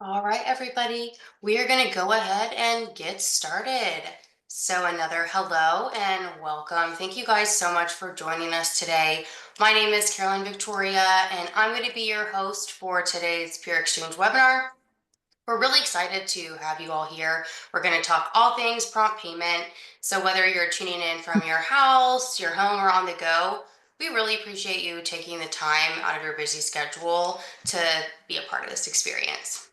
All right, everybody, we are going to go ahead and get started. So, another hello and welcome. Thank you guys so much for joining us today. My name is Carolyn Victoria, and I'm going to be your host for today's Peer Exchange webinar. We're really excited to have you all here. We're going to talk all things prompt payment. So, whether you're tuning in from your house, your home, or on the go, we really appreciate you taking the time out of your busy schedule to be a part of this experience.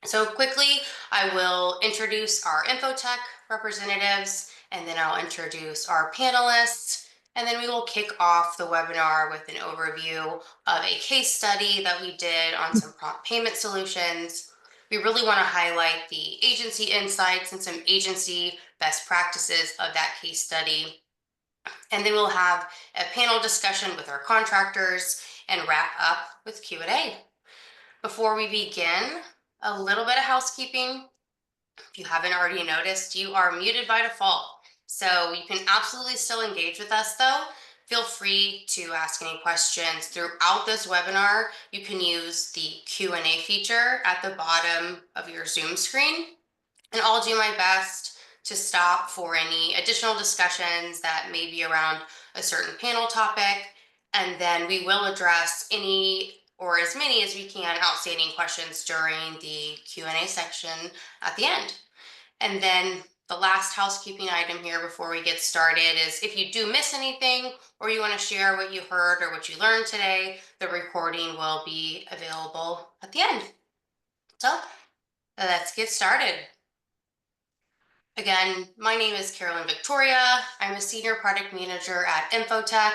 So quickly, I will introduce our infotech representatives, and then I'll introduce our panelists, and then we will kick off the webinar with an overview of a case study that we did on some prompt payment solutions. We really want to highlight the agency insights and some agency best practices of that case study. And then we'll have a panel discussion with our contractors and wrap up with Q&A. Before we begin, a little bit of housekeeping. If you haven't already noticed, you are muted by default. So you can absolutely still engage with us though. Feel free to ask any questions throughout this webinar. You can use the Q&A feature at the bottom of your Zoom screen. And I'll do my best to stop for any additional discussions that may be around a certain panel topic. And then we will address any or as many as we can outstanding questions during the Q&A section at the end. And then the last housekeeping item here before we get started is if you do miss anything or you want to share what you heard or what you learned today, the recording will be available at the end. So let's get started. Again, my name is Carolyn Victoria. I'm a senior product manager at Infotech,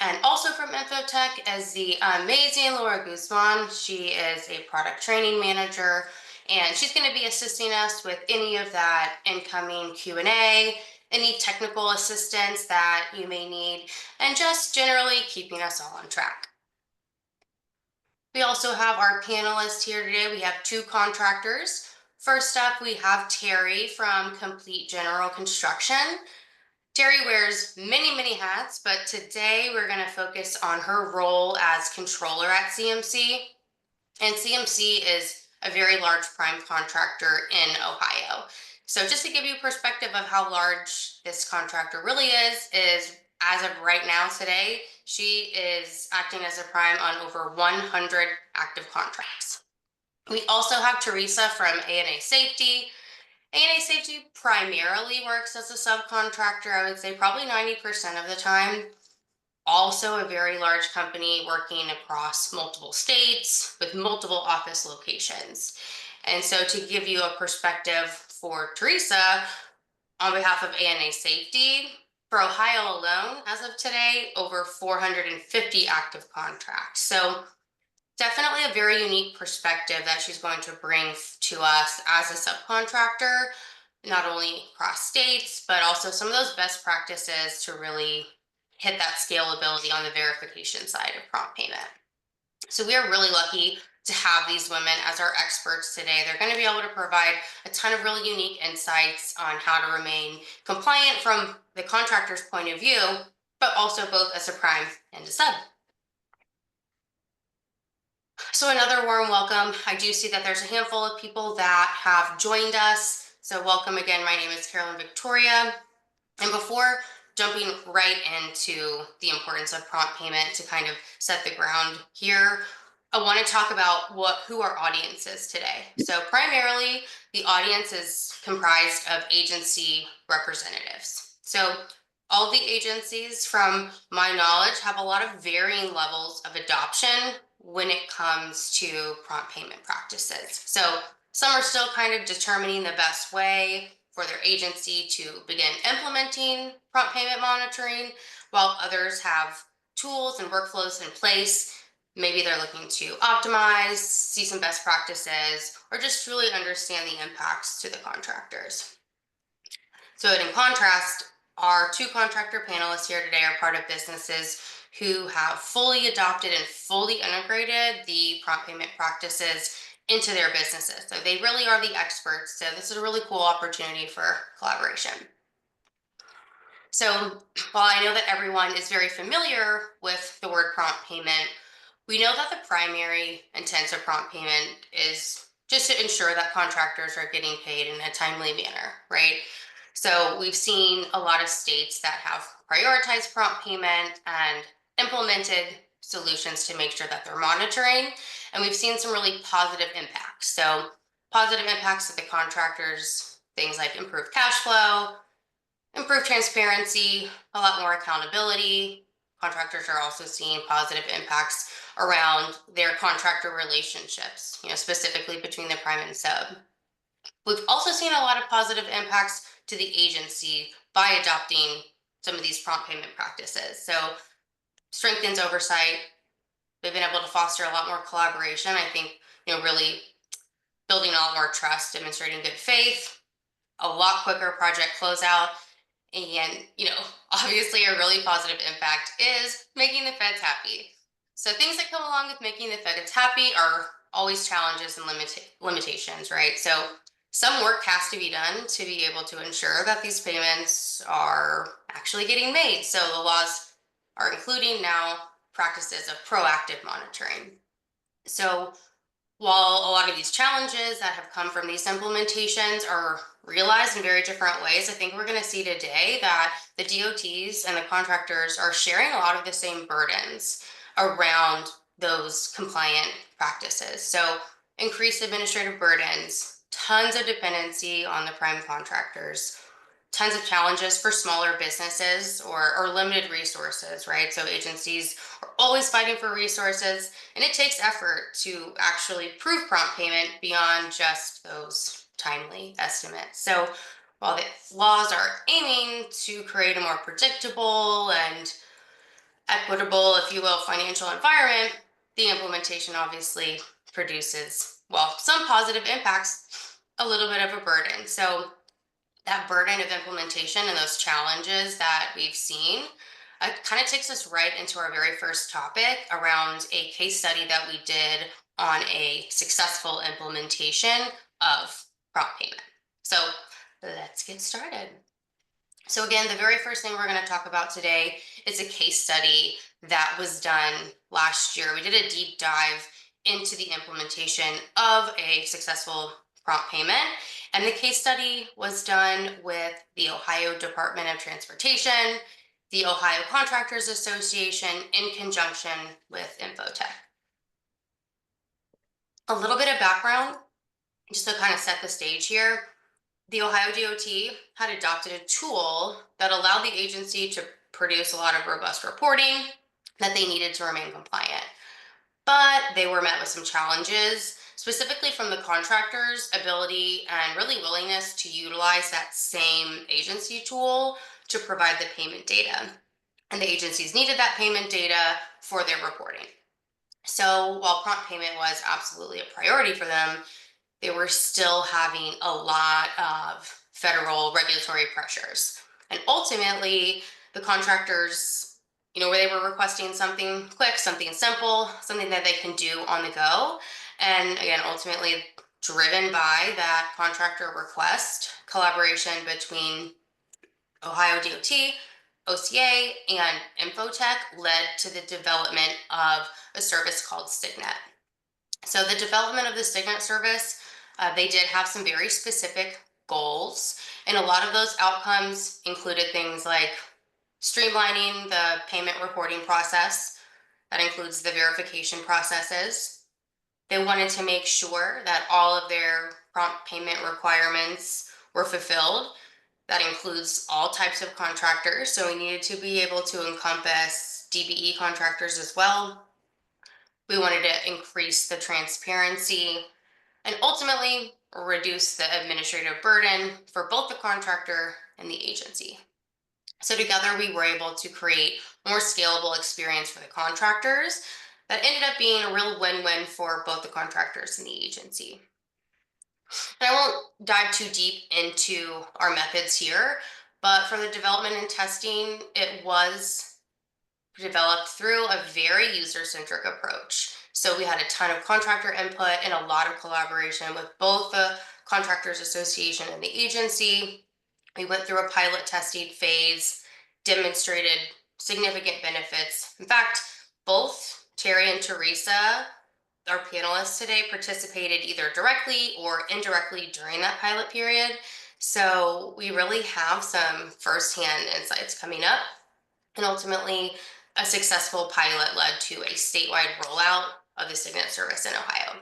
and also from Infotech is the amazing Laura Guzman. She is a product training manager, and she's going to be assisting us with any of that incoming Q&A, any technical assistance that you may need, and just generally keeping us all on track. We also have our panelists here today. We have two contractors. First up, we have Terry from Complete General Construction. Terry wears many, many hats, but today we're going to focus on her role as controller at CMC. And CMC is a very large prime contractor in Ohio. So just to give you a perspective of how large this contractor really is as of right now today, she is acting as a prime on over 100 active contracts. We also have Teresa from A&A Safety. A&A Safety primarily works as a subcontractor, I would say probably 90% of the time. Also a very large company working across multiple states with multiple office locations. And so to give you a perspective for Teresa, on behalf of A&A Safety, for Ohio alone, as of today, over 450 active contracts. So definitely a very unique perspective that she's going to bring to us as a subcontractor, not only across states, but also some of those best practices to really hit that scalability on the verification side of prompt payment. So we are really lucky to have these women as our experts today. They're going to be able to provide a ton of really unique insights on how to remain compliant from the contractor's point of view, but also both as a prime and a sub. So another warm welcome. I do see that there's a handful of people that have joined us. So welcome again. My name is Carolyn Victoria. And before jumping right into the importance of prompt payment to kind of set the ground here, I want to talk about who our audience is today. So primarily the audience is comprised of agency representatives. So all the agencies, from my knowledge, have a lot of varying levels of adoption when it comes to prompt payment practices. So some are still kind of determining the best way for their agency to begin implementing prompt payment monitoring, while others have tools and workflows in place. Maybe they're looking to optimize, see some best practices, or just truly understand the impacts to the contractors. So in contrast, our two contractor panelists here today are part of businesses who have fully adopted and fully integrated the prompt payment practices into their businesses. So they really are the experts. So this is a really cool opportunity for collaboration. So while I know that everyone is very familiar with the word prompt payment, we know that the primary intent of prompt payment is just to ensure that contractors are getting paid in a timely manner, right? So we've seen a lot of states that have prioritized prompt payment and implemented solutions to make sure that they're monitoring. And we've seen some really positive impacts. So positive impacts to the contractors, things like improved cash flow, improved transparency, a lot more accountability. Contractors are also seeing positive impacts around their contractor relationships, specifically between the prime and sub. We've also seen a lot of positive impacts to the agency by adopting some of these prompt payment practices. So strengthens oversight. They've been able to foster a lot more collaboration. I think, really building a lot more trust, demonstrating good faith, a lot quicker project closeout. And, obviously a really positive impact is making the feds happy. So things that come along with making the feds happy are always challenges and limitations, right? So some work has to be done to be able to ensure that these payments are actually getting made. So the laws are including now practices of proactive monitoring. So while a lot of these challenges that have come from these implementations are realized in very different ways, I think we're going to see today that the DOTs and the contractors are sharing a lot of the same burdens around those compliant practices. So increased administrative burdens, tons of dependency on the prime contractors, tons of challenges for smaller businesses or limited resources, right? So agencies are always fighting for resources, and it takes effort to actually prove prompt payment beyond just those timely estimates. So while the laws are aiming to create a more predictable and equitable, if you will, financial environment, the implementation obviously produces, well, some positive impacts, a little bit of a burden. So that burden of implementation and those challenges that we've seen kind of takes us right into our very first topic around a case study that we did on a successful implementation of prompt payment. So let's get started. So again, the very first thing we're going to talk about today is a case study that was done last year. We did a deep dive into the implementation of a successful prompt payment. And the case study was done with the Ohio Department of Transportation, the Ohio Contractors Association, in conjunction with Infotech. A little bit of background, just to kind of set the stage here. The Ohio DOT had adopted a tool that allowed the agency to produce a lot of robust reporting that they needed to remain compliant. But they were met with some challenges, specifically from the contractor's ability and really willingness to utilize that same agency tool to provide the payment data. And the agencies needed that payment data for their reporting. So while prompt payment was absolutely a priority for them, they were still having a lot of federal regulatory pressures. And ultimately, the contractors, where they were requesting something quick, something simple, something that they can do on the go. And again, ultimately driven by that contractor request, collaboration between Ohio DOT, OCA, and Infotech led to the development of a service called Signet. So the development of the Signet service, they did have some very specific goals, and a lot of those outcomes included things like streamlining the payment reporting process. That includes the verification processes. They wanted to make sure that all of their prompt payment requirements were fulfilled. That includes all types of contractors, so we needed to be able to encompass DBE contractors as well. We wanted to increase the transparency and ultimately reduce the administrative burden for both the contractor and the agency. So together we were able to create more scalable experience for the contractors that ended up being a real win-win for both the contractors and the agency. And I won't dive too deep into our methods here, but for the development and testing, it was developed through a very user-centric approach. So we had a ton of contractor input and a lot of collaboration with both the Contractors Association and the agency. We went through a pilot testing phase, demonstrated significant benefits. In fact, both Terry and Teresa our panelists today participated either directly or indirectly during that pilot period. So we really have some firsthand insights coming up. And ultimately, a successful pilot led to a statewide rollout of the Signet service in Ohio.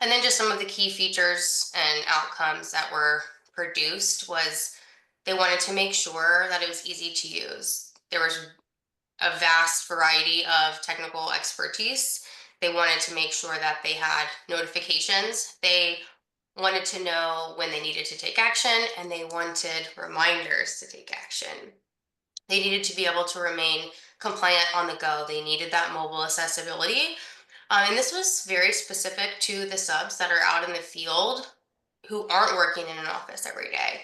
And then just some of the key features and outcomes that were produced was they wanted to make sure that it was easy to use. There was a vast variety of technical expertise. They wanted to make sure that they had notifications. They wanted to know when they needed to take action, and they wanted reminders to take action. They needed to be able to remain compliant on the go. They needed that mobile accessibility. And this was very specific to the subs that are out in the field who aren't working in an office every day.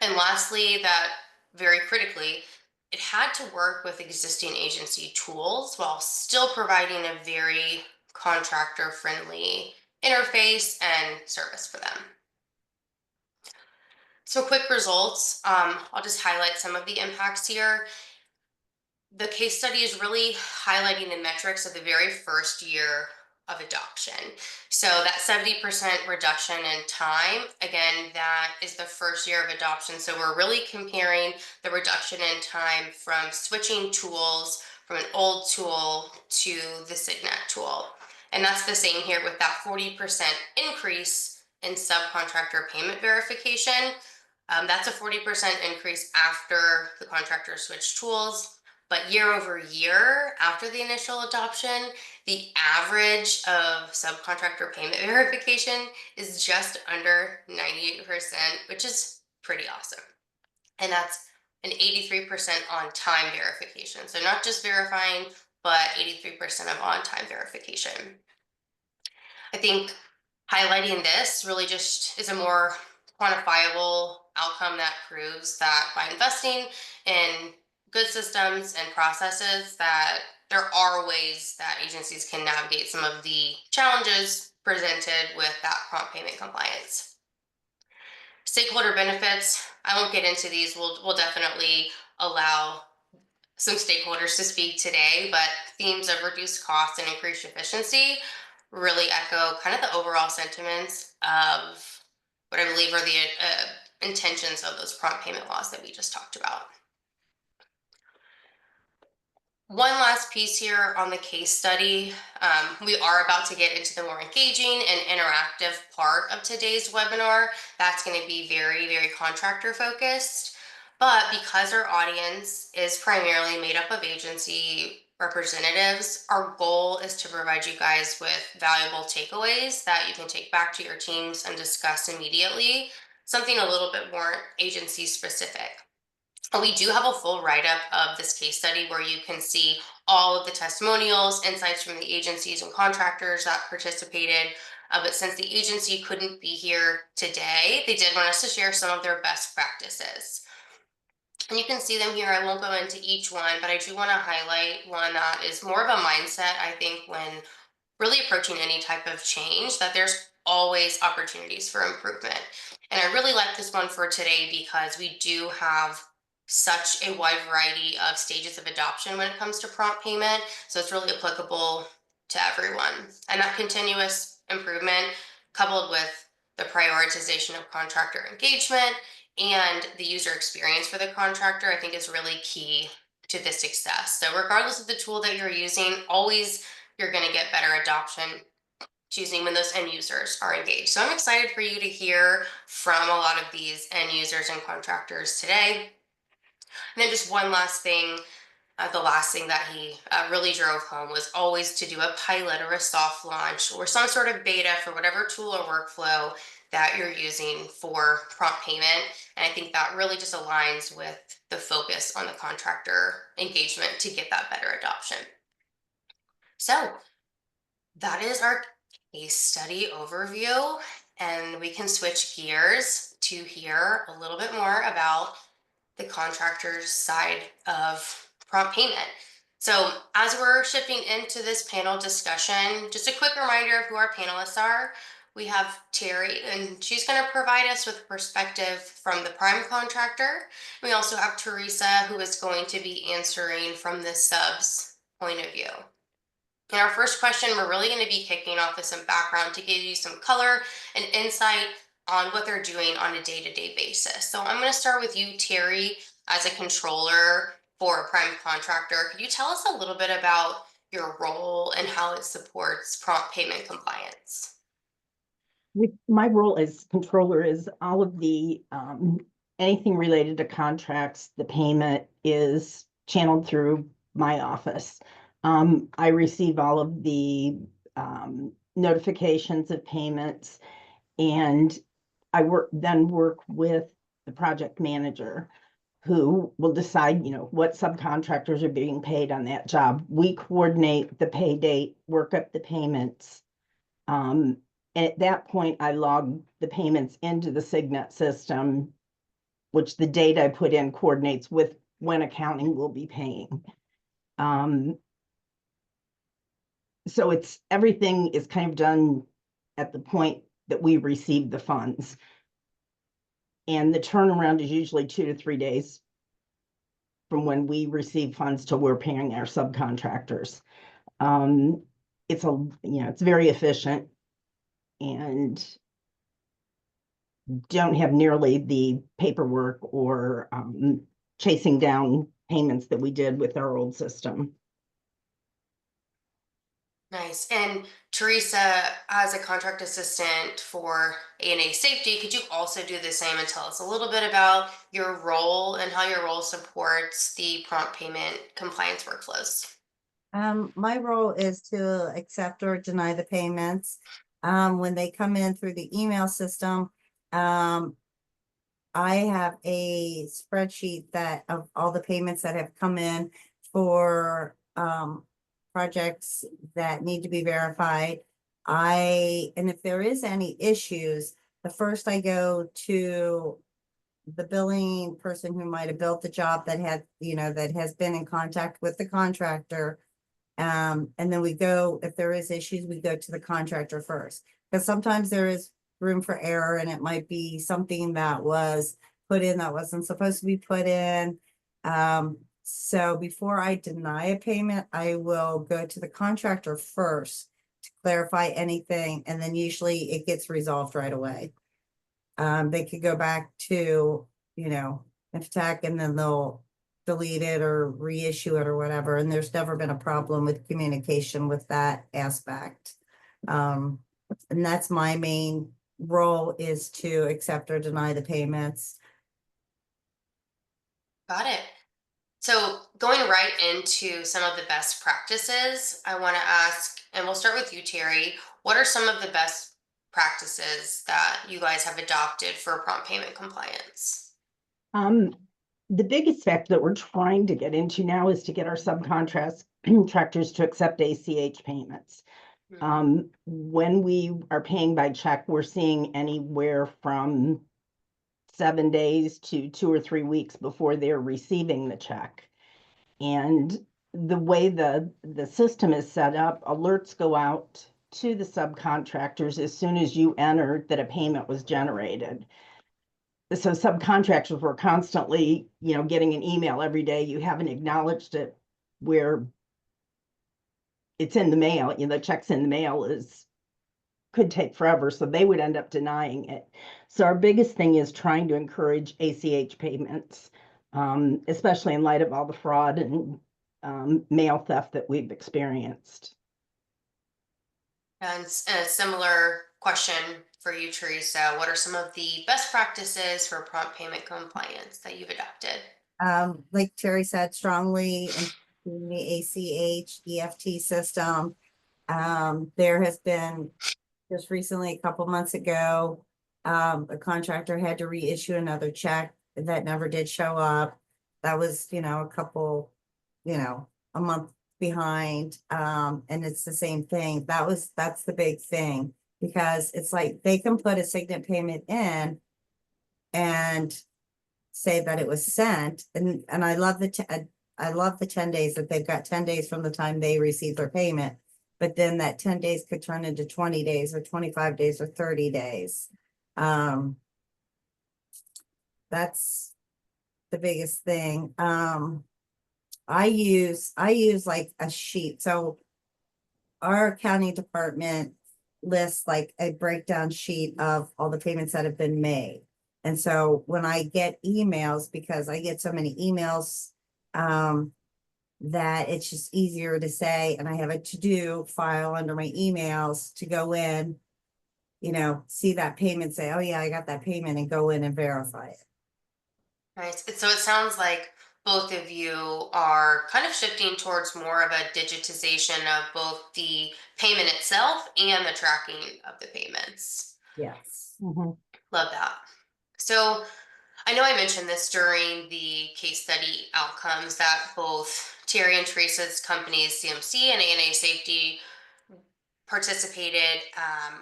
And lastly, that very critically, it had to work with existing agency tools while still providing a very contractor friendly interface and service for them. So, quick results. I'll just highlight some of the impacts here. The case study is really highlighting the metrics of the very first year of adoption. So that 70% reduction in time, again, that is the first year of adoption. So we're really comparing the reduction in time from switching tools from an old tool to the Signet tool. And that's the same here with that 40% increase in subcontractor payment verification. That's a 40% increase after the contractor switched tools. But year over year, after the initial adoption, the average of subcontractor payment verification is just under 98%, which is pretty awesome. And that's an 83% on time verification. So not just verifying, but 83% of on time verification. I think highlighting this really just is a more quantifiable outcome that proves that by investing in good systems and processes that there are ways that agencies can navigate some of the challenges presented with that prompt payment compliance. Stakeholder benefits, I won't get into these. We'll definitely allow some stakeholders to speak today, but themes of reduced cost and increased efficiency really echo kind of the overall sentiments of what I believe are the intentions of those prompt payment laws that we just talked about. One last piece here on the case study. We are about to get into the more engaging and interactive part of today's webinar. That's going to be very, very contractor focused. But because our audience is primarily made up of agency representatives, our goal is to provide you guys with valuable takeaways that you can take back to your teams and discuss immediately, something a little bit more agency specific. We do have a full write-up of this case study where you can see all of the testimonials, insights from the agencies and contractors that participated. But since the agency couldn't be here today, they did want us to share some of their best practices. And you can see them here. I won't go into each one, but I do want to highlight one that is more of a mindset, I think, when really approaching any type of change, that there's always opportunities for improvement. And I really like this one for today because we do have such a wide variety of stages of adoption when it comes to prompt payment. So it's really applicable to everyone. And that continuous improvement, coupled with the prioritization of contractor engagement and the user experience for the contractor, I think is really key to this success. So regardless of the tool that you're using, always you're going to get better adoption choosing when those end users are engaged. So I'm excited for you to hear from a lot of these end users and contractors today. And then just one last thing, the last thing that he really drove home was always to do a pilot or a soft launch or some sort of beta for whatever tool or workflow that you're using for prompt payment. And I think that really just aligns with the focus on the contractor engagement to get that better adoption. So that is our case study overview, and we can switch gears to hear a little bit more about the contractor's side of prompt payment. So as we're shifting into this panel discussion, just a quick reminder of who our panelists are. We have Terry, and she's going to provide us with perspective from the prime contractor. We also have Teresa, who is going to be answering from the sub's point of view. In our first question, we're really going to be kicking off with some background to give you some color and insight on what they're doing on a day-to-day basis. So I'm going to start with you, Terry, as a controller for a prime contractor. Could you tell us a little bit about your role and how it supports prompt payment compliance? My role as controller is all of the anything related to contracts, the payment is channeled through my office. I receive all of the notifications of payments, and I work with the project manager who will decide, what subcontractors are being paid on that job. We coordinate the pay date, work up the payments. And at that point, I log the payments into the Signet system, which the date I put in coordinates with when accounting will be paying. So everything is kind of done at the point that we receive the funds. And the turnaround is usually 2 to 3 days from when we receive funds till we're paying our subcontractors. It's very efficient, and don't have nearly the paperwork or chasing down payments that we did with our old system. Nice. And Teresa, as a contract assistant for A&A safety, could you also do the same and tell us a little bit about your role and how your role supports the prompt payment compliance workflows? My role is to accept or deny the payments. When they come in through the email system, I have a spreadsheet of all the payments that have come in for projects that need to be verified. And if there is any issues, the first I go to the billing person who might have built the job that has been in contact with the contractor. And then if there is issues, we go to the contractor first. Because sometimes there is room for error, and it might be something that was put in that wasn't supposed to be put in. So before I deny a payment, I will go to the contractor first to clarify anything, and then usually it gets resolved right away. They could go back to, InfoTech, and then they'll delete it or reissue it or whatever. And there's never been a problem with communication with that aspect. And that's my main role, is to accept or deny the payments. Got it. So going right into some of the best practices, I want to ask, and we'll start with you, Terry, what are some of the best practices that you guys have adopted for prompt payment compliance? The biggest factor that we're trying to get into now is to get our subcontractors to accept ACH payments. When we are paying by check, we're seeing anywhere from 7 days to 2 or 3 weeks before they're receiving the check. And the way the system is set up, alerts go out to the subcontractors as soon as you enter that a payment was generated. So subcontractors were constantly, getting an email every day. You haven't acknowledged it, where it's in the mail, the check's in the mail could take forever. So they would end up denying it. So our biggest thing is trying to encourage ACH payments, especially in light of all the fraud and mail theft that we've experienced. And a similar question for you, Teresa. What are some of the best practices for prompt payment compliance that you've adopted? Like Terry said, strongly in the ACH EFT system. There has been just recently, a couple months ago, a contractor had to reissue another check that never did show up. That was, a month behind. And it's the same thing. That's the big thing, because it's like they can put a Signet payment in and say that it was sent. And I love the 10 days, that they've got 10 days from the time they receive their payment. But then that 10 days could turn into 20 days or 25 days or 30 days. That's the biggest thing. I use like a sheet. So our accounting department lists like a breakdown sheet of all the payments that have been made. And so when I get emails, because I get so many emails, that it's just easier to say, and I have a to-do file under my emails to go in, you know, see that payment, say, oh yeah, I got that payment, and go in and verify it. Nice. So it sounds like both of you are kind of shifting towards more of a digitization of both the payment itself and the tracking of the payments. Yes. Mhm. Love that. So I know I mentioned this during the case study outcomes that both Terry and Teresa's companies, CMC and ANA Safety, participated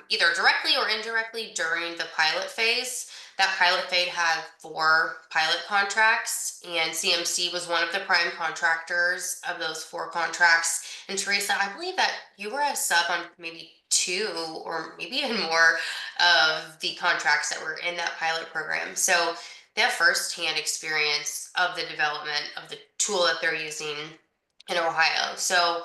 either directly or indirectly during the pilot phase. That pilot phase had 4 pilot contracts, and CMC was one of the prime contractors of those 4 contracts. And Teresa, I believe that you were a sub on maybe 2 or maybe even more of the contracts that were in that pilot program. So they have firsthand experience of the development of the tool that they're using in Ohio. So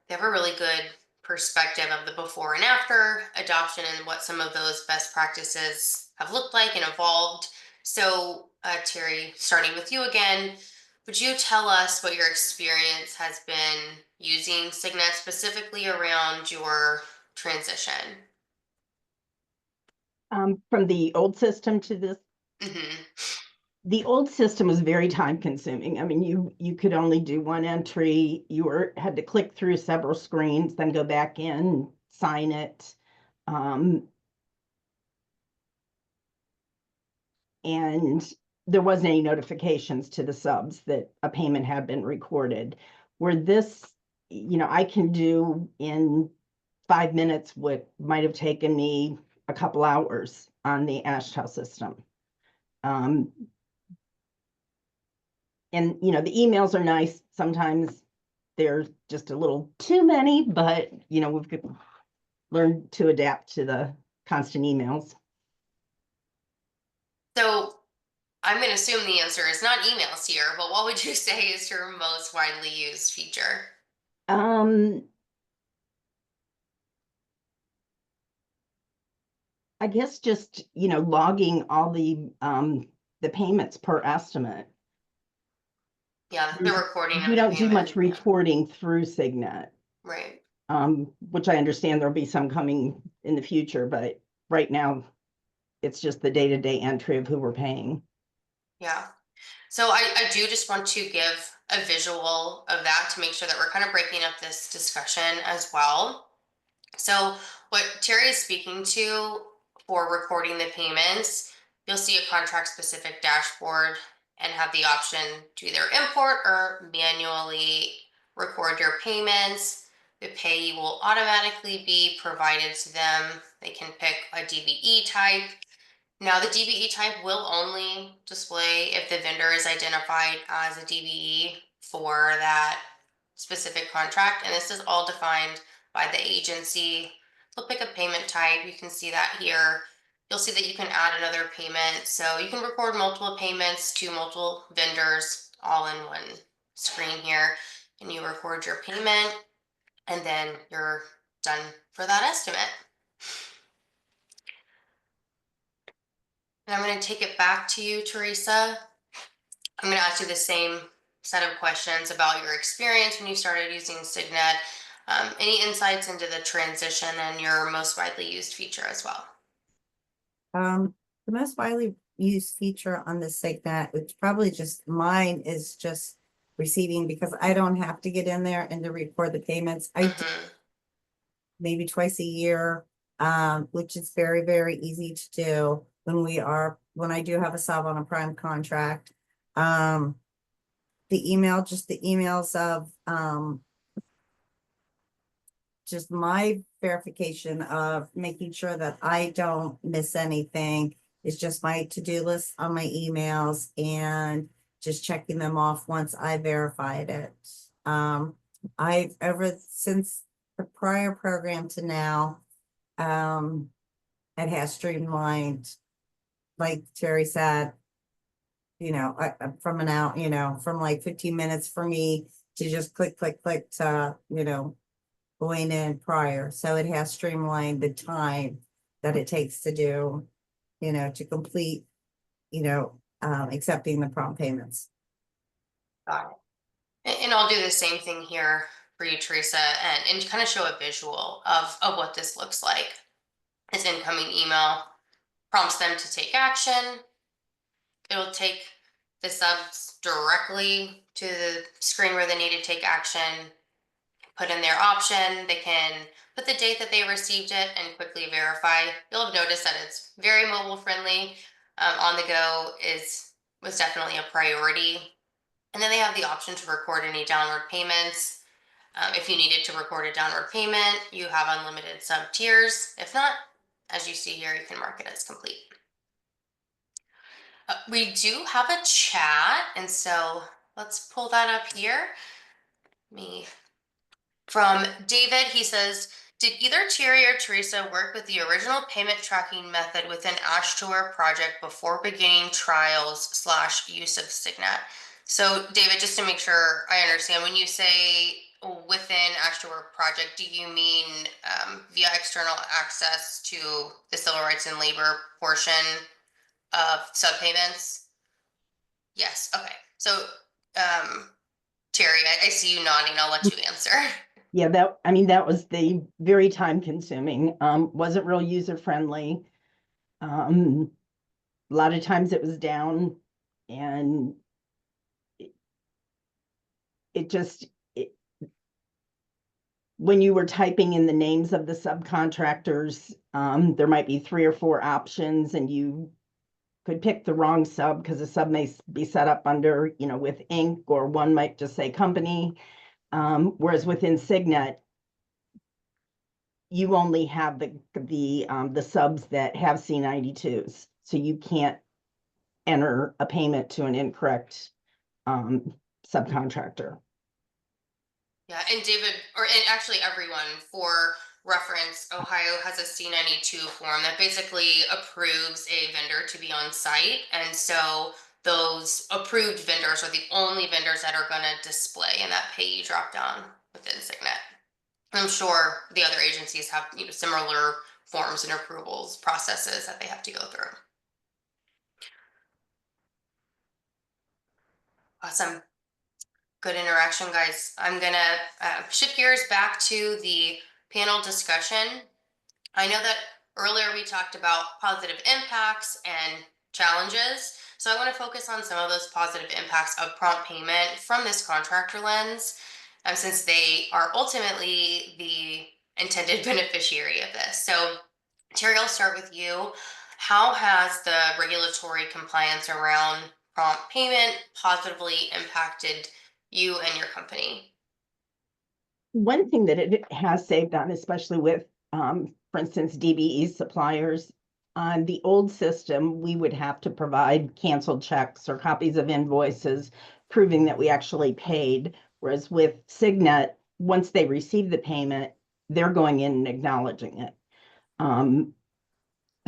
they have a really good perspective of the before and after adoption and what some of those best practices have looked like and evolved. So, Terry, starting with you again, would you tell us what your experience has been using Signet specifically around your transition? From the old system to this, Mm-hmm. the old system was very time consuming. I mean, you could only do one entry. Had to click through several screens, then go back in, sign it. And there wasn't any notifications to the subs that a payment had been recorded. Where this, I can do in 5 minutes what might have taken me a couple hours on the Ashtel system. And the emails are nice. Sometimes they're just a little too many, but we've learned to adapt to the constant emails. So, I'm going to assume the answer is not emails here, but what would you say is your most widely used feature? I guess just logging all the payments per estimate. Yeah, the recording of We the don't do much payment. reporting through Signet, Right. which I understand there'll be some coming in the future, but right now it's just the day-to-day entry of who we're paying. Yeah. So I do just want to give a visual of that to make sure that we're kind of breaking up this discussion as well. So what Terry is speaking to for recording the payments, you'll see a contract specific dashboard and have the option to either import or manually record your payments. The payee will automatically be provided to them. They can pick a DBE type. Now, the DBE type will only display if the vendor is identified as a DBE for that specific contract, and this is all defined by the agency. They'll pick a payment type. You can see that here. You'll see that you can add another payment. So you can record multiple payments to multiple vendors all in one screen here. And you record your payment, and then you're done for that estimate. And I'm going to take it back to you, Teresa. I'm going to ask you the same set of questions about your experience when you started using Signet. Any insights into the transition and your most widely used feature as well? The most widely used feature on the Signet, which probably just mine, is just receiving, because I don't have to get in there and to record the payments. I do maybe twice a year, which is very, very easy to do when I do have a sub on a prime contract. The emails of just my verification of making sure that I don't miss anything is just my to-do list on my emails and just checking them off once I verified it. I've ever since the prior program to now, it has streamlined, like Terry said, from like 15 minutes for me to just click to, going in prior, so it has streamlined the time that it takes to do, to complete, accepting the prompt payments. Got it. And I'll do the same thing here for you, Teresa, and kind of show a visual of what this looks like. This incoming email prompts them to take action. It'll take the subs directly to the screen where they need to take action, put in their option. They can put the date that they received it and quickly verify. You'll have noticed that it's very mobile friendly. On the go was definitely a priority. And then they have the option to record any downward payments. If you needed to record a downward payment, you have unlimited sub tiers. If not, as you see here, you can mark it as complete. We do have a chat, and so let's pull that up here. From David, he says, did either Terry or Teresa work with the original payment tracking method within Ashtor project before beginning trials / use of Signet? So David, just to make sure I understand, when you say within Ashtor project, do you mean via external access to the civil rights and labor portion of subpayments? Yes, okay. So Terry, I see you nodding. I'll let you answer. Yeah, that was the very time consuming, wasn't real user friendly. A lot of times it was down, and when you were typing in the names of the subcontractors, there might be 3 or 4 options, and you could pick the wrong sub because the sub may be set up under, with Inc., or one might just say company. Whereas within Signet, you only have the subs that have C92s, so you can't enter a payment to an incorrect subcontractor. Yeah, and David, and actually everyone, for reference, Ohio has a C92 form that basically approves a vendor to be on site. And so those approved vendors are the only vendors that are going to display in that payee drop down within Signet. I'm sure the other agencies have similar forms and approvals processes that they have to go through. Awesome. Good interaction, guys. I'm gonna shift gears back to the panel discussion. I know that earlier we talked about positive impacts and challenges. So I want to focus on some of those positive impacts of prompt payment from this contractor lens, since they are ultimately the intended beneficiary of this. So Terry, I'll start with you. How has the regulatory compliance around prompt payment positively impacted you and your company? One thing that it has saved on, especially with, for instance, DBE suppliers, on the old system, we would have to provide canceled checks or copies of invoices proving that we actually paid. Whereas with Signet, once they receive the payment, they're going in and acknowledging it.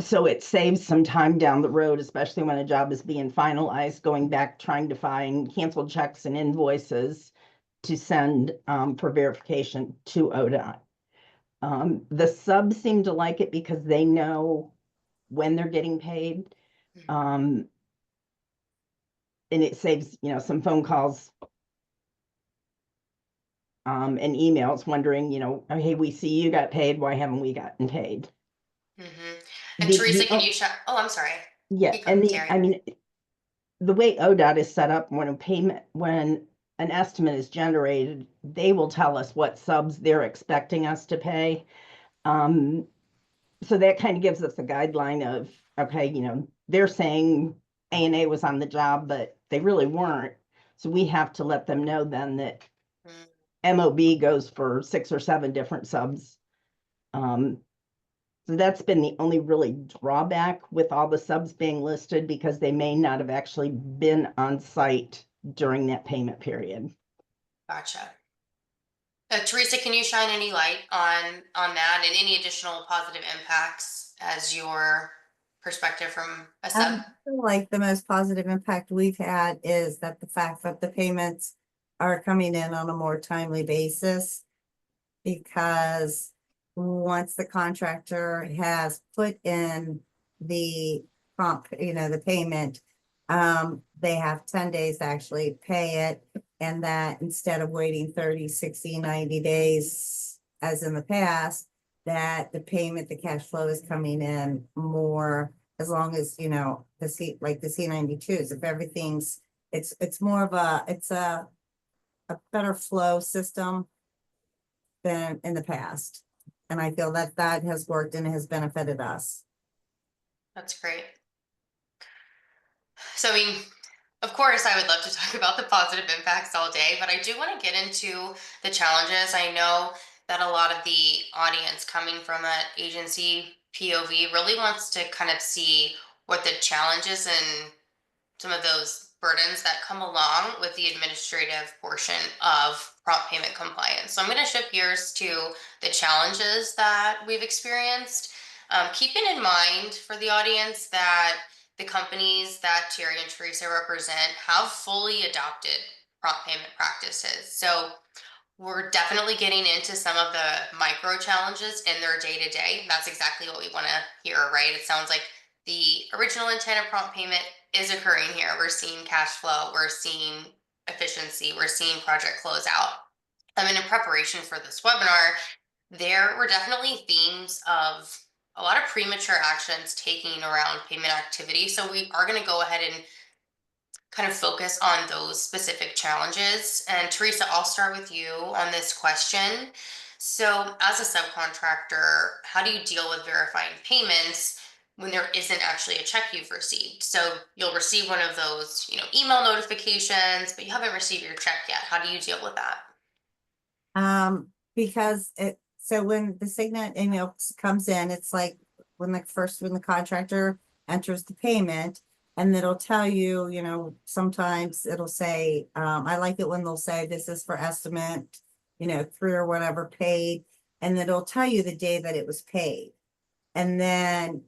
So it saves some time down the road, especially when a job is being finalized, going back, trying to find canceled checks and invoices to send for verification to ODOT. The subs seem to like it because they know when they're getting paid. And it saves, some phone calls and emails wondering, oh, hey, we see you got paid. Why haven't we gotten paid? And Teresa, can you share? Oh, I'm sorry. Yeah, and the way ODOT is set up, when an estimate is generated, they will tell us what subs they're expecting us to pay. So that kind of gives us a guideline of, okay, they're saying A&A was on the job, but they really weren't. So we have to let them know then that MOB goes for 6 or 7 different subs. So that's been the only really drawback with all the subs being listed, because they may not have actually been on site during that payment period. Gotcha. Teresa, can you shine any light on that and any additional positive impacts as your perspective from a sub? I feel like the most positive impact we've had is that the fact that the payments are coming in on a more timely basis. because once the contractor has put in the prompt, the payment, they have 10 days to actually pay it. And that instead of waiting 30, 60, 90 days, as in the past, that the payment, the cash flow is coming in more, as long as, the C-92s, if everything's, it's more of a better flow system than in the past. And I feel that that has worked and has benefited us. That's great. So, I mean, of course, I would love to talk about the positive impacts all day, but I do want to get into the challenges. I know that a lot of the audience coming from an agency POV really wants to kind of see what the challenges and some of those burdens that come along with the administrative portion of prompt payment compliance. So I'm going to shift gears to the challenges that we've experienced. Keeping in mind for the audience that the companies that Terry and Teresa represent have fully adopted prompt payment practices. So we're definitely getting into some of the micro challenges in their day to day. That's exactly what we want to hear, right? It sounds like the original intent of prompt payment is occurring here. We're seeing cash flow, we're seeing efficiency, we're seeing project closeout. I mean, in preparation for this webinar, there were definitely themes of a lot of premature actions taking around payment activity. So we are going to go ahead and kind of focus on those specific challenges. And Teresa, I'll start with you on this question. So, as a subcontractor, how do you deal with verifying payments when there isn't actually a check you've received? So, you'll receive one of those, email notifications, but you haven't received your check yet. How do you deal with that? Because so when the Signet email comes in, it's like when the contractor enters the payment, and it'll tell you, sometimes it'll say, I like it when they'll say this is for estimate, 3 or whatever paid, and it'll tell you the day that it was paid. And then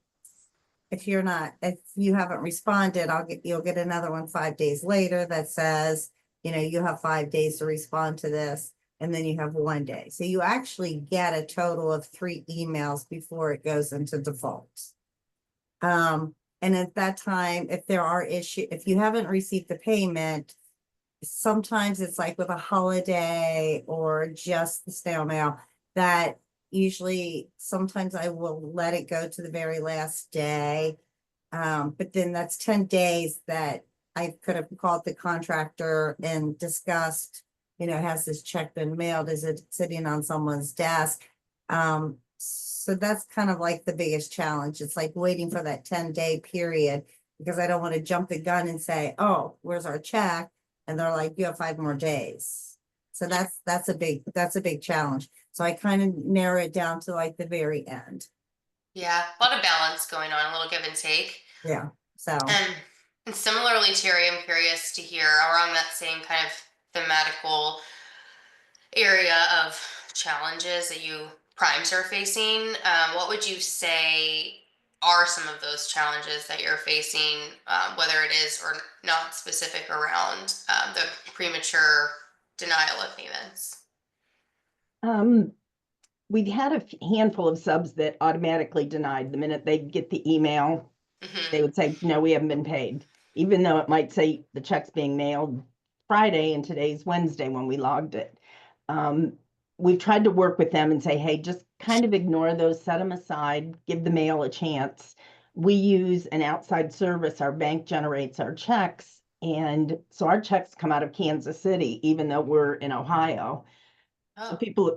if you haven't responded, you'll get another one 5 days later that says, you have 5 days to respond to this. And then you have 1 day. So you actually get a total of 3 emails before it goes into default. And at that time, if you haven't received the payment, sometimes it's like with a holiday or just the snail mail, that usually sometimes I will let it go to the very last day. But then that's 10 days that I could have called the contractor and discussed, has this check been mailed? Is it sitting on someone's desk? So that's kind of like the biggest challenge. It's like waiting for that 10-day period, because I don't want to jump the gun and say, oh, where's our check? And they're like, you have 5 more days. So that's a big challenge. So I kind of narrow it down to like the very end. Yeah, a lot of balance going on, a little give and take. Yeah. So And similarly, Terry, I'm curious to hear around that same kind of thematical area of challenges that you primes are facing. What would you say are some of those challenges that you're facing, whether it is or not specific around the premature denial of payments? We'd had a handful of subs that automatically denied the minute they get the email. They would say, no, we haven't been paid, even though it might say the check's being mailed Friday and today's Wednesday when we logged it. We've tried to work with them and say, hey, just kind of ignore those, set them aside, give the mail a chance. We use an outside service. Our bank generates our checks. And so our checks come out of Kansas City, even though we're in Ohio. So people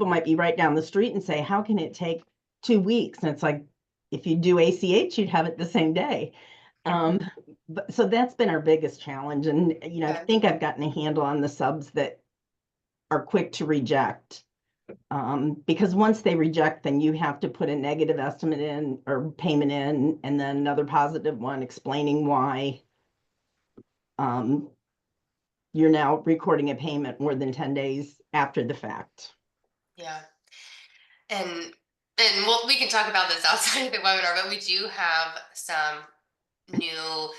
might be right down the street and say, how can it take 2 weeks? And it's like, if you do ACH, you'd have it the same day. But so that's been our biggest challenge. And, I think I've gotten a handle on the subs that are quick to reject. Because once they reject, then you have to put a negative estimate in or payment in, and then another positive one explaining why you're now recording a payment more than 10 days after the fact. Yeah. And we can talk about this outside of the webinar, but we do have some new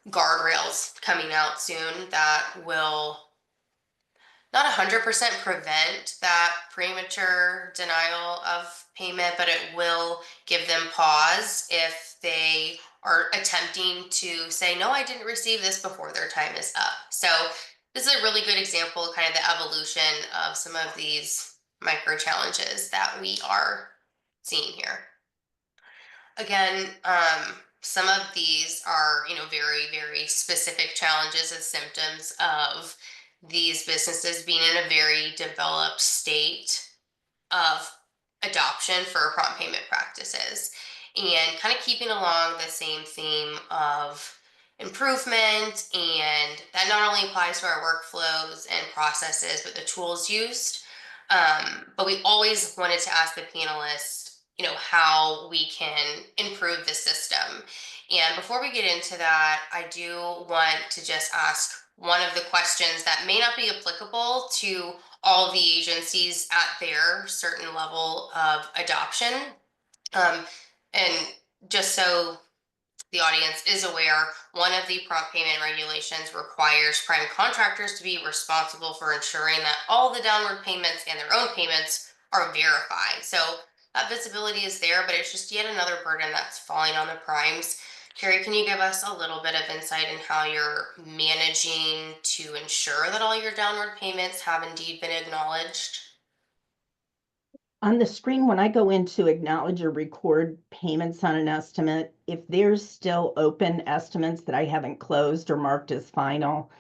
guardrails coming out soon that will not 100% prevent that premature denial of payment, but it will give them pause if they are attempting to say, no, I didn't receive this before their time is up. So this is a really good example of kind of the evolution of some of these micro challenges that we are seeing here. Again, some of these are, very, very specific challenges and symptoms of these businesses being in a very developed state of adoption for prompt payment practices, and kind of keeping along the same theme of improvement. And that not only applies to our workflows and processes, but the tools used. But we always wanted to ask the panelists, how we can improve the system. And before we get into that, I do want to just ask one of the questions that may not be applicable to all of the agencies at their certain level of adoption. Um, and just so the audience is aware, one of the prompt payment regulations requires prime contractors to be responsible for ensuring that all the downward payments and their own payments are verified. So that visibility is there, but it's just yet another burden that's falling on the primes. Terry, can you give us a little bit of insight in how you're managing to ensure that all your downward payments have indeed been acknowledged? On the screen, when I go in to acknowledge or record payments on an estimate, if there's still open estimates that I haven't closed or marked as final,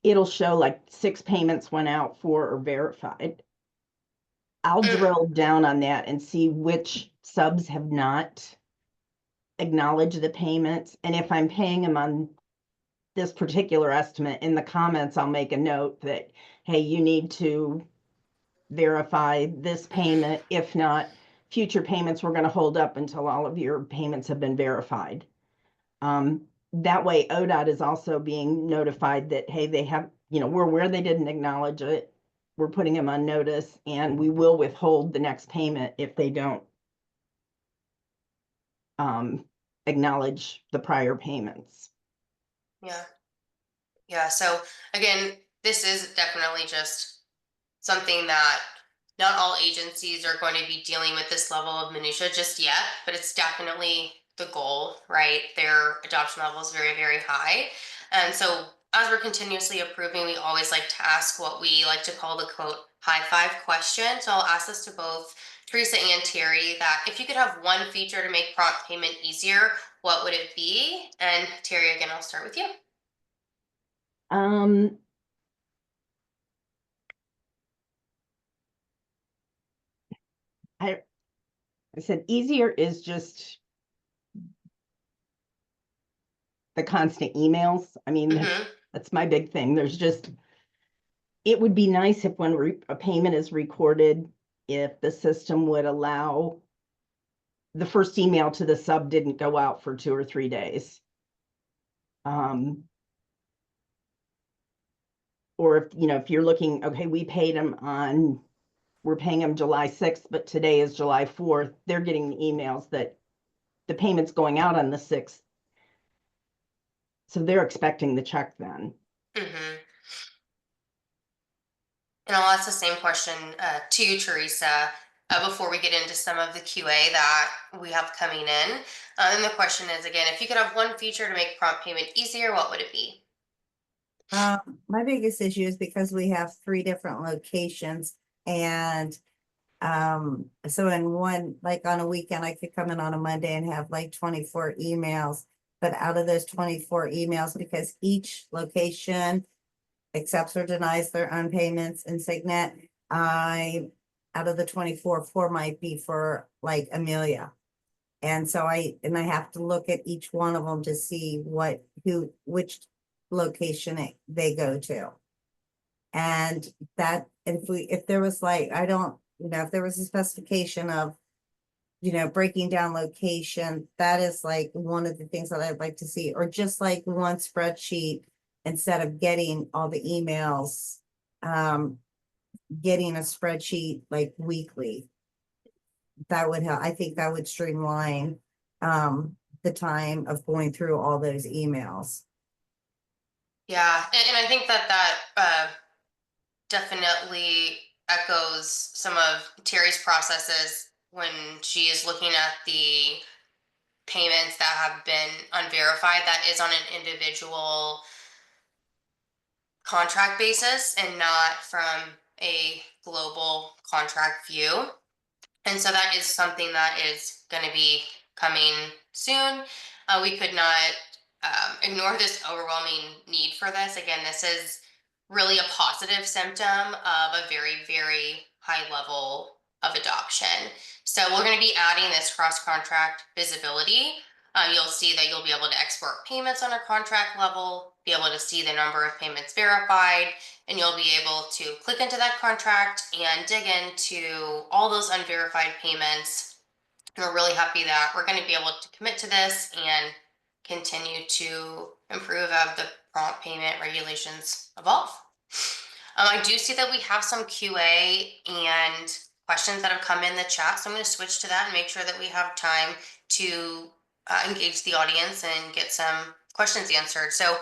it'll show like 6 payments went out, 4 are verified. I'll drill down on that and see which subs have not acknowledged the payments. And if I'm paying them on this particular estimate, in the comments, I'll make a note that, hey, you need to verify this payment. If not, future payments we're going to hold up until all of your payments have been verified. That way ODOT is also being notified that, hey, they have, we're aware they didn't acknowledge it. We're putting them on notice, and we will withhold the next payment if they don't acknowledge the prior payments. Yeah. Yeah. So again, this is definitely just something that not all agencies are going to be dealing with this level of minutia just yet, but it's definitely the goal, right? Their adoption level is very, very high. And so as we're continuously approving, we always like to ask what we like to call the quote high five question. So I'll ask this to both Teresa and Terry, that if you could have one feature to make prompt payment easier, what would it be? And Terry, again, I'll start with you. I said easier is just the constant emails. I mean, that's my big thing. It would be nice if when a payment is recorded, if the system would allow the first email to the sub didn't go out for 2 or 3 days. Or if you're looking, okay, we're paying them July 6th, but today is July 4th, they're getting emails that the payment's going out on the 6th. So they're expecting the check then. And I'll ask the same question to you, Teresa, before we get into some of the QA that we have coming in. And the question is, again, if you could have one feature to make prompt payment easier, what would it be? My biggest issue is because we have 3 different locations, and so in one, like on a weekend, I could come in on a Monday and have like 24 emails, but out of those 24 emails, because each location accepts or denies their own payments in Signet, out of the 24, 4 might be for like Amelia. And so I have to look at each one of them to see which location they go to. And that, if there was like, if there was a specification of, breaking down location, that is like one of the things that I'd like to see, or just like one spreadsheet, instead of getting all the emails, getting a spreadsheet like weekly. That would help. I think that would streamline the time of going through all those emails. Yeah, and I think that definitely echoes some of Terry's processes when she is looking at the payments that have been unverified. That is on an individual contract basis and not from a global contract view. And so that is something that is going to be coming soon. We could not ignore this overwhelming need for this. Again, this is really a positive symptom of a very, very high level of adoption. So we're going to be adding this cross-contract visibility. You'll see that you'll be able to export payments on a contract level, be able to see the number of payments verified, and you'll be able to click into that contract and dig into all those unverified payments. And we're really happy that we're going to be able to commit to this and continue to improve as the prompt payment regulations evolve. I do see that we have some QA and questions that have come in the chat, so I'm going to switch to that and make sure that we have time to engage the audience and get some questions answered. So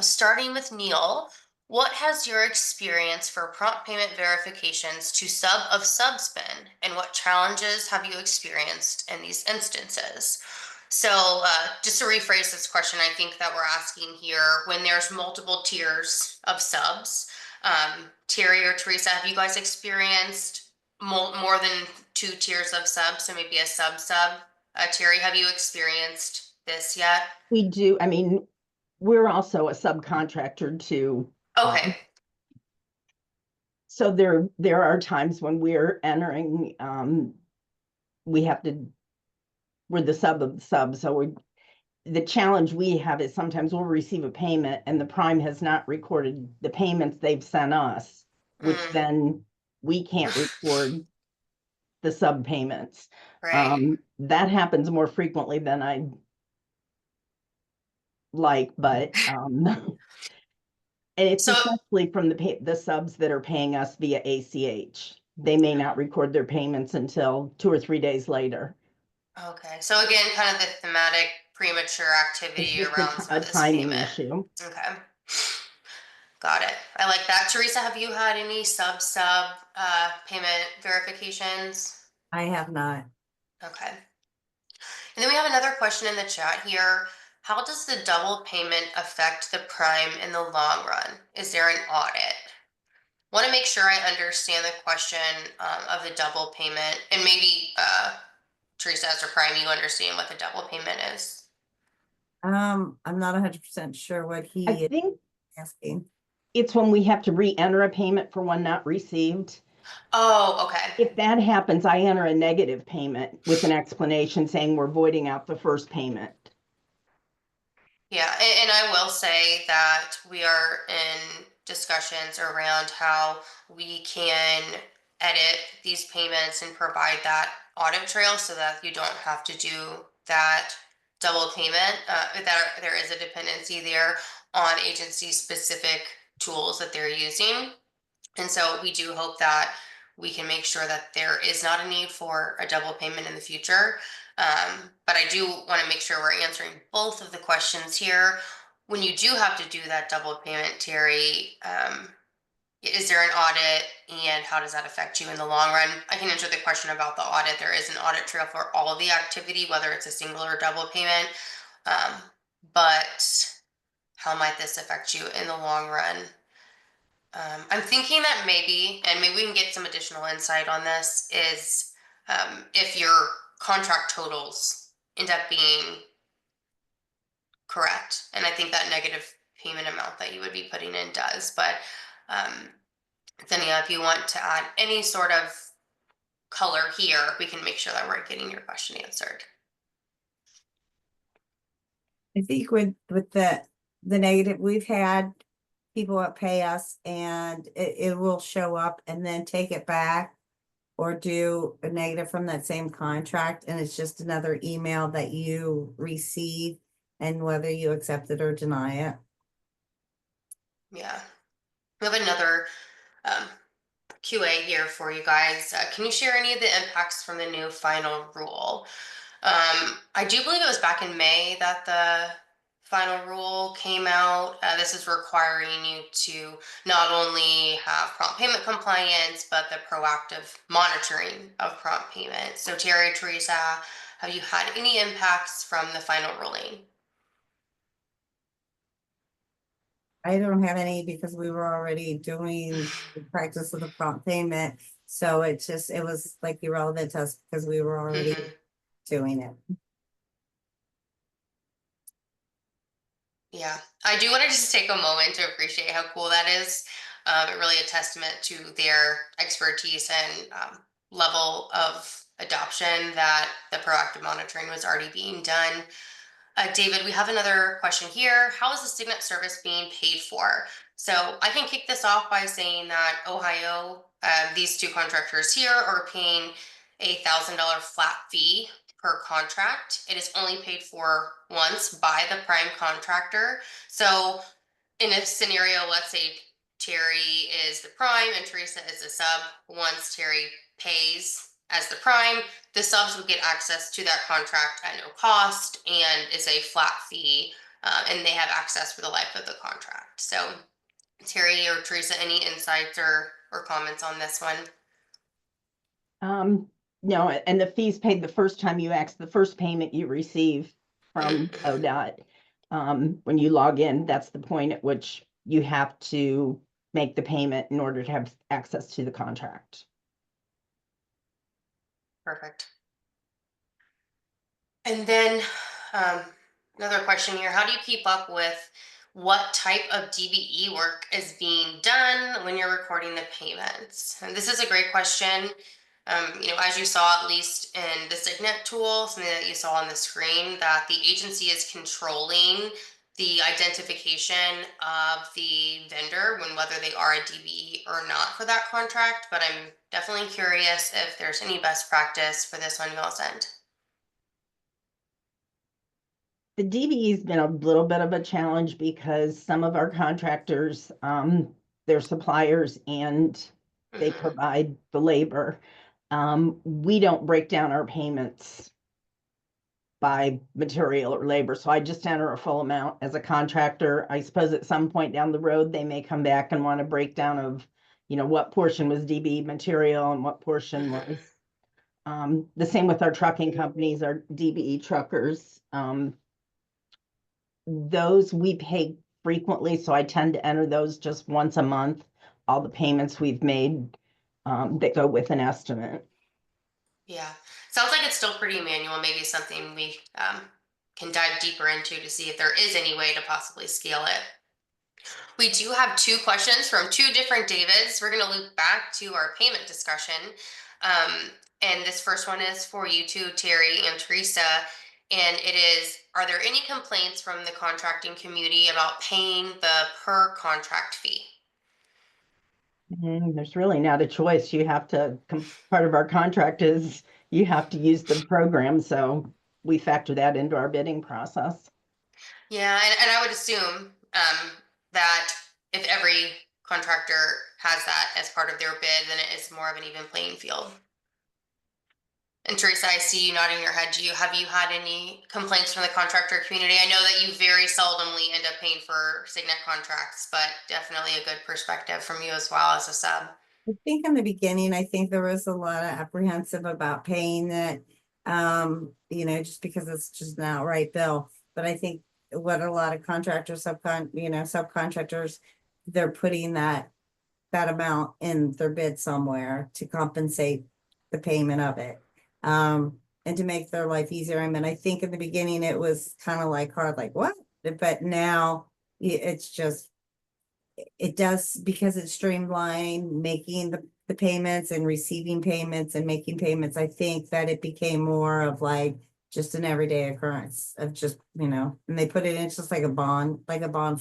starting with Neil, what has your experience for prompt payment verifications to subs been, and what challenges have you experienced in these instances? So just to rephrase this question, I think that we're asking here, when there's multiple tiers of subs, Terry or Teresa, have you guys experienced more than 2 tiers of subs? So maybe a sub. Terry, have you experienced this yet? We do. I mean, we're also a subcontractor to. Okay. So there are times when we're entering, we're the sub of the sub. So the challenge we have is sometimes we'll receive a payment and the prime has not recorded the payments they've sent us, which then we can't record the sub payments. Right. That happens more frequently than I like, but and it's So especially from the subs that are paying us via ACH. They may not record their payments until 2 or 3 days later. okay. So again, kind of the thematic premature It's activity just around some a of this timing payment. issue. Okay. Got it. I like that. Teresa, have you had any sub payment verifications? I have not. Okay. And then we have another question in the chat here. How does the double payment affect the prime in the long run? Is there an audit? Want to make sure I understand the question of the double payment, and maybe Teresa as a prime, you understand what the double payment is. I'm not 100% sure what I he is think asking. it's when we have to re-enter a payment for one not received. Oh, okay. If that happens, I enter a negative payment with an explanation saying we're voiding out the first payment. Yeah, and I will say that we are in discussions around how we can edit these payments and provide that audit trail so that you don't have to do that double payment. That there is a dependency there on agency specific tools that they're using. And so we do hope that we can make sure that there is not a need for a double payment in the future. But I do want to make sure we're answering both of the questions here. When you do have to do that double payment, Terry, is there an audit, and how does that affect you in the long run? I can answer the question about the audit. There is an audit trail for all of the activity, whether it's a single or double payment. But how might this affect you in the long run? I'm thinking that maybe, and maybe we can get some additional insight on this, is if your contract totals end up being correct. And I think that negative payment amount that you would be putting in does. But Zennia, if you want to add any sort of color here, we can make sure that we're getting your question answered. I think with the negative, we've had people that pay us and it will show up and then take it back or do a negative from that same contract, and it's just another email that you receive and whether you accept it or deny it. Yeah. We have another QA here for you guys. Can you share any of the impacts from the new final rule? I do believe it was back in May that the final rule came out. This is requiring you to not only have prompt payment compliance, but the proactive monitoring of prompt payment. So Terry, Teresa, have you had any impacts from the final ruling? I don't have any because we were already doing the practice of the prompt payment. So it was like irrelevant to us because we were already doing it. Yeah, I do want to just take a moment to appreciate how cool that is. Really a testament to their expertise and level of adoption that the proactive monitoring was already being done. David, we have another question here. How is the Signet service being paid for? So I can kick this off by saying that Ohio, these two contractors here are paying $1,000 flat fee per contract. It is only paid for once by the prime contractor. So in a scenario, let's say Terry is the prime and Teresa is the sub. Once Terry pays as the prime, the subs would get access to that contract at no cost and is a flat fee, and they have access for the life of the contract. So, Terry or Teresa, any insights or comments on this one? No, and the fees paid the first time you ask, the first payment you receive from ODOT. When you log in, that's the point at which you have to make the payment in order to have access to the contract. Perfect. And then another question here, how do you keep up with what type of DBE work is being done when you're recording the payments? And this is a great question. As you saw, at least in the Signet tool, something that you saw on the screen, that the agency is controlling the identification of the vendor when whether they are a DBE or not for that contract. But I'm definitely curious if there's any best practice for this on y'all's end. The DBE's been a little bit of a challenge because some of our contractors, they're suppliers and they provide the labor. We don't break down our payments by material or labor. So I just enter a full amount as a contractor. I suppose at some point down the road, they may come back and want a breakdown of, what portion was DBE material and what portion was. The same with our trucking companies, our DBE truckers. Those we pay frequently, so I tend to enter those just once a month, all the payments we've made that go with an estimate. Yeah, sounds like it's still pretty manual. Maybe something we can dive deeper into to see if there is any way to possibly scale it. We do have two questions from two different Davids. We're going to loop back to our payment discussion. And this first one is for you two, Terry and Teresa. And it is, are there any complaints from the contracting community about paying the per contract fee? There's really not a choice. You have to, part of our contract is you have to use the program. So we factor that into our bidding process. Yeah, and I would assume that if every contractor has that as part of their bid, then it is more of an even playing field. And Teresa, I see you nodding your head. Have you had any complaints from the contractor community? I know that you very seldomly end up paying for Signet contracts, but definitely a good perspective from you as well as a sub. I think in the beginning, I think there was a lot of apprehensive about paying it, just because it's just an outright bill. But I think what a lot of contractors, subcontractors, they're putting that amount in their bid somewhere to compensate the payment of it. And to make their life easier. I mean, I think in the beginning it was kind of like hard, like what? But now it's just, it does, because it's streamlined, making the payments and receiving payments and making payments. I think that it became more of like just an everyday occurrence of just, and they put it in just like a bond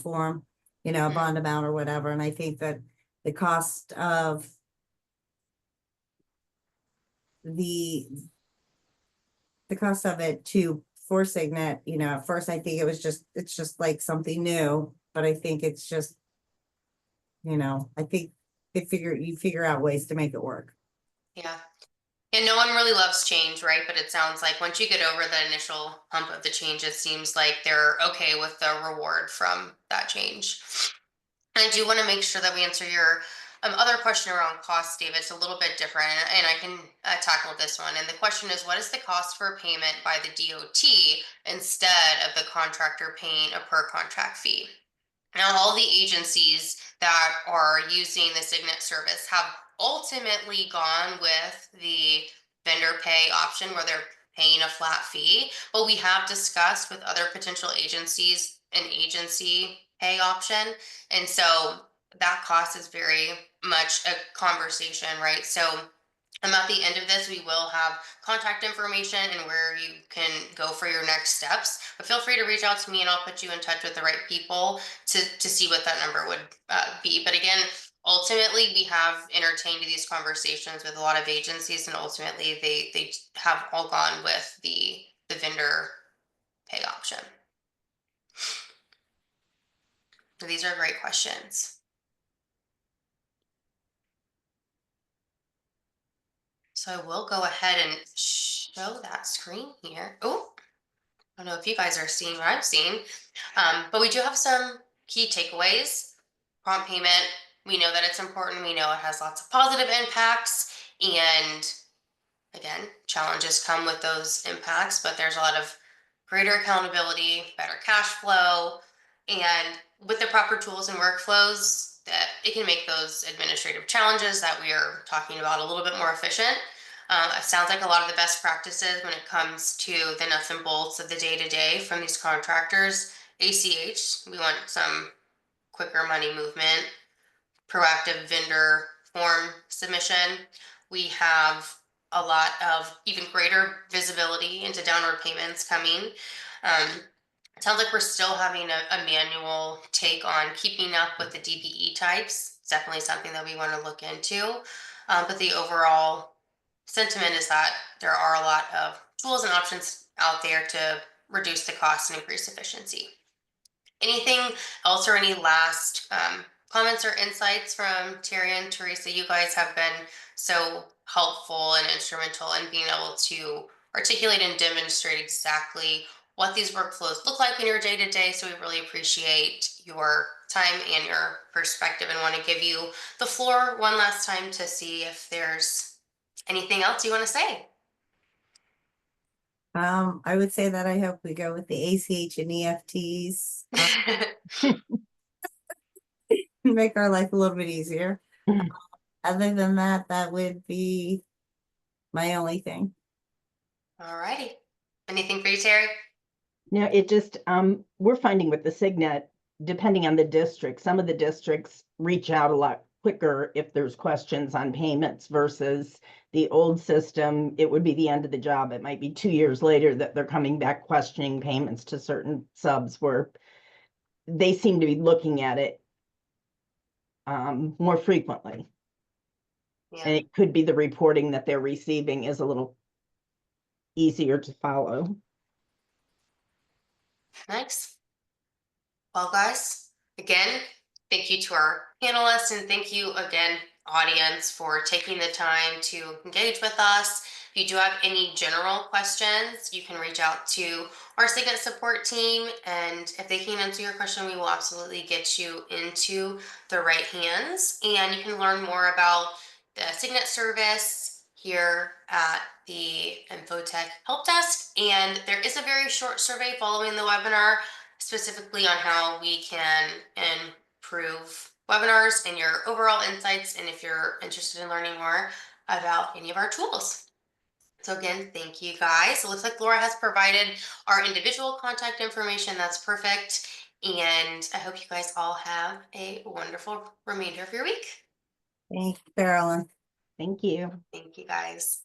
form, a bond amount or whatever. And I think that the cost of it for Signet, at first I think it's just like something new, but I think it's just, I think you figure out ways to make it work. Yeah. And no one really loves change, right? But it sounds like once you get over the initial hump of the change, it seems like they're okay with the reward from that change. I do want to make sure that we answer your other question around cost, David. It's a little bit different, and I can tackle this one. And the question is, what is the cost for payment by the DOT instead of the contractor paying a per contract fee? Now, all the agencies that are using the Signet service have ultimately gone with the vendor pay option where they're paying a flat fee, but we have discussed with other potential agencies an agency pay option. And so that cost is very much a conversation, right? So at the end of this, we will have contact information and where you can go for your next steps. But feel free to reach out to me and I'll put you in touch with the right people to see what that number would be. But again, ultimately, we have entertained these conversations with a lot of agencies, and ultimately, they have all gone with the vendor pay option. So these are great questions. So I will go ahead and show that screen here. Oh, I don't know if you guys are seeing what I'm seeing, but we do have some key takeaways. Prompt payment, we know that it's important. We know it has lots of positive impacts. And again, challenges come with those impacts, but there's a lot of greater accountability, better cash flow, and with the proper tools and workflows, that it can make those administrative challenges that we are talking about a little bit more efficient. It sounds like a lot of the best practices when it comes to the nuts and bolts of the day-to-day from these contractors. ACH, we want some quicker money movement, proactive vendor form submission. We have a lot of even greater visibility into downward payments coming. It sounds like we're still having a manual take on keeping up with the DPE types. It's definitely something that we want to look into. But the overall sentiment is that there are a lot of tools and options out there to reduce the cost and increase efficiency. Anything else or any last comments or insights from Terry and Teresa? You guys have been so helpful and instrumental in being able to articulate and demonstrate exactly what these workflows look like in your day-to-day. So we really appreciate your time and your perspective and want to give you the floor one last time to see if there's anything else you want to say. I would say that I hope we go with the ACH and EFTs. Make our life a little bit easier. Other than that, that would be my only thing. All righty. Anything for you, Terry? No, it just, we're finding with the Signet, depending on the district, some of the districts reach out a lot quicker if there's questions on payments versus the old system. It would be the end of the job. It might be 2 years later that they're coming back questioning payments to certain subs where they seem to be looking at it more frequently. Yeah. And it could be the reporting that they're receiving is a little easier to follow. Nice. Well, guys, again, thank you to our panelists and thank you again, audience, for taking the time to engage with us. If you do have any general questions, you can reach out to our Signet support team, and if they can answer your question, we will absolutely get you into the right hands. And you can learn more about the Signet service here at the Infotech Help Desk. And there is a very short survey following the webinar, specifically on how we can improve webinars and your overall insights, and if you're interested in learning more about any of our tools. So again, thank you guys. It looks like Laura has provided our individual contact information. That's perfect. And I hope you guys all have a wonderful remainder of your week. Thank you, Carolyn. Thank you. Thank you guys.